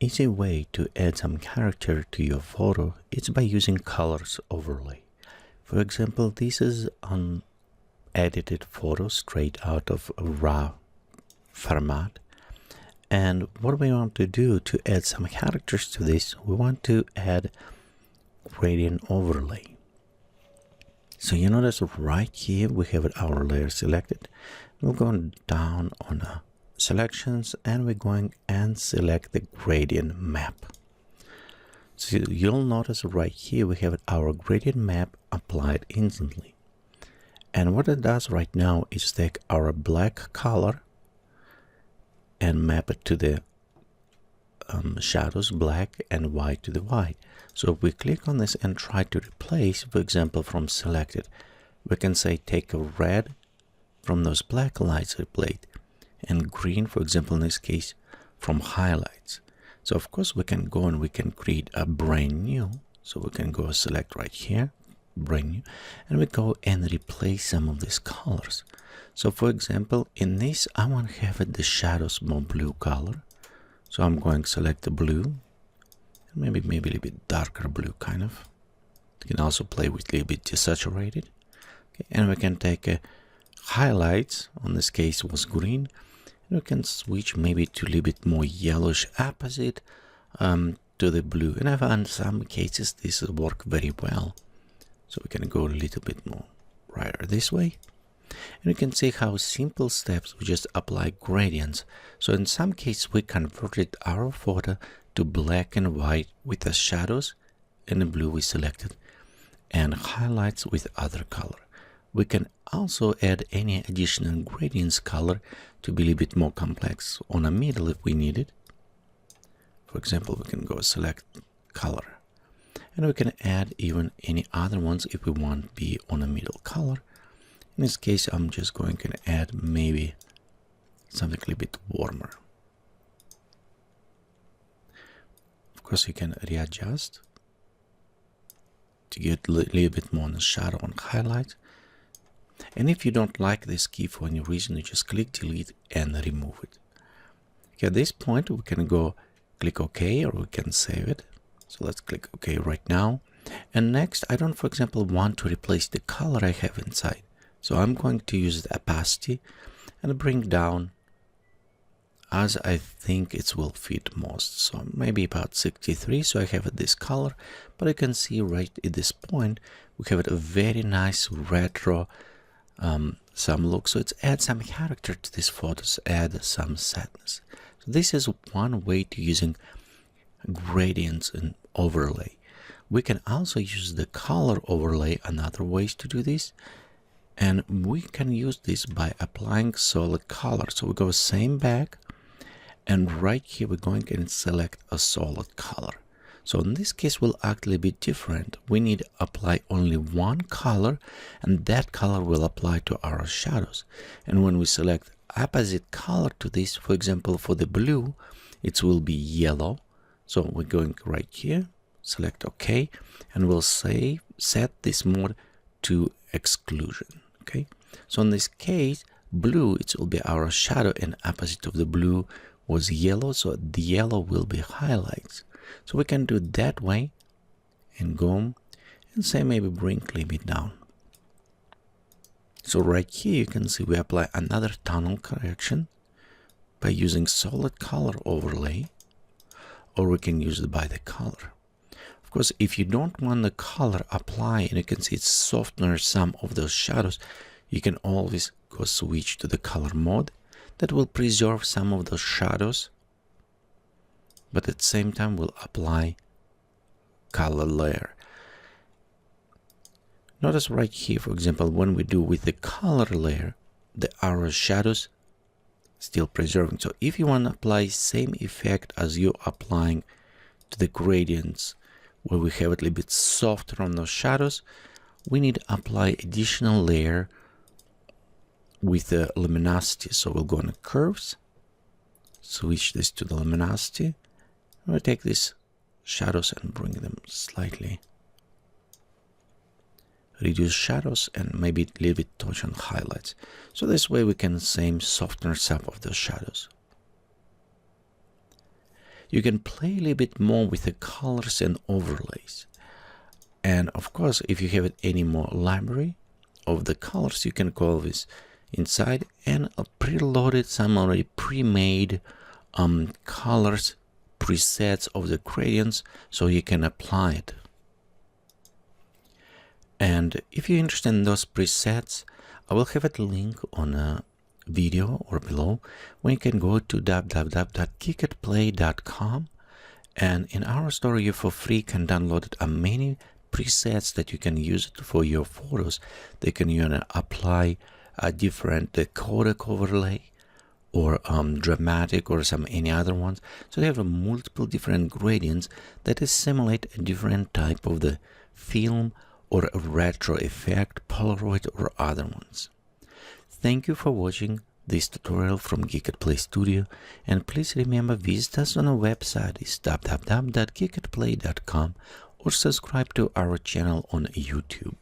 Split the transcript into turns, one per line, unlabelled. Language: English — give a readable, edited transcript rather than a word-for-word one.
Easy way to add some character to your photo is by using colors overlay. For example, this is an edited photo straight out of a RAW format. And what we want to do to add some characters to this, we want to add gradient overlay. So you notice right here we have our layer selected. We're going down on selections and we're going and select the gradient map. So you'll notice right here we have our gradient map applied instantly. And what it does right now is take our black color and map it to the shadows black and white to the white. So if we click on this and try to replace, for example, from selected, we can say take a red from those black lights replaced and green, for example, in this case, from highlights. So of course we can go and we can create a brand new. So we can go select right here, brand new, and we go and replace some of these colors. So for example, in this, I want to have it the shadows more blue color. So I'm going to select the blue, maybe a little bit darker blue kind of. You can also play with a little bit desaturated. Okay, and we can take a highlights, on this case was green, and we can switch maybe to a little bit more yellowish opposite to the blue. And I found some cases this will work very well. So we can go a little bit more brighter this way. And you can see how simple steps we just apply gradients. So in some cases we converted our photo to black and white with the shadows and the blue we selected and highlights with other color. We can also add any additional gradients color to be a little bit more complex on a middle if we need it. For example, we can go select color and we can add even any other ones if we want to be on a middle color. In this case, I'm just going to add maybe something a little bit warmer. Of course, you can readjust to get a little bit more on the shadow and highlight. And if you don't like this key for any reason, you just click delete and remove it. Okay, at this point, we can go click OK or we can save it. So let's click OK right now. And next, I don't, for example, want to replace the color I have inside. So I'm going to use the opacity and bring down as I think it will fit most. So maybe about 63. So I have this color, but you can see right at this point, we have a very nice retro some look. So it's add some character to these photos, add some sadness. So this is one way to using gradients and overlay. We can also use the color overlay another ways to do this. And we can use this by applying solid color. So we go same back and right here we're going to select a solid color. So in this case will actually be different. We need to apply only one color and that color will apply to our shadows. And when we select opposite color to this, for example, for the blue, it will be yellow. So we're going right here, select OK, and we'll say set this mode to exclusion. Okay, so in this case, blue, it will be our shadow and opposite of the blue was yellow. So the yellow will be highlights. So we can do it that way and go and say maybe bring a little bit down. So right here, you can see we apply another tonal correction by using solid color overlay, or we can use it by the color. Of course, if you don't want the color apply, and you can see it softens some of those shadows, you can always go switch to the color mode. That will preserve some of those shadows, but at the same time will apply color layer. Notice right here, for example, when we do with the color layer, our shadows still preserving. So if you want to apply same effect as you're applying to the gradients, where we have it a little bit softer on those shadows, we need to apply additional layer with the luminosity. So we'll go on the curves, switch this to the luminosity. We'll take these shadows and bring them slightly, reduce shadows and maybe a little bit touch on highlights. So this way we can soften some of those shadows. you can play a little bit more with the colors and overlays. And of course, if you have any more library of the colors, you can call this inside and preloaded some already pre-made colors presets of the gradients, so you can apply it. And if you're interested in those presets, I will have a link on a video or below where you can go to www.geekatplay.com, and in our store you for free can download many presets that you can use for your photos. They can apply a different codec overlay or dramatic or any other ones. So they have multiple different gradients that simulate a different type of the film or a retro effect, Polaroid or other ones. Thank you for watching this tutorial from Geekatplay Studio, and please remember, visit us on our website is www.geekatplay.com or subscribe to our channel on YouTube.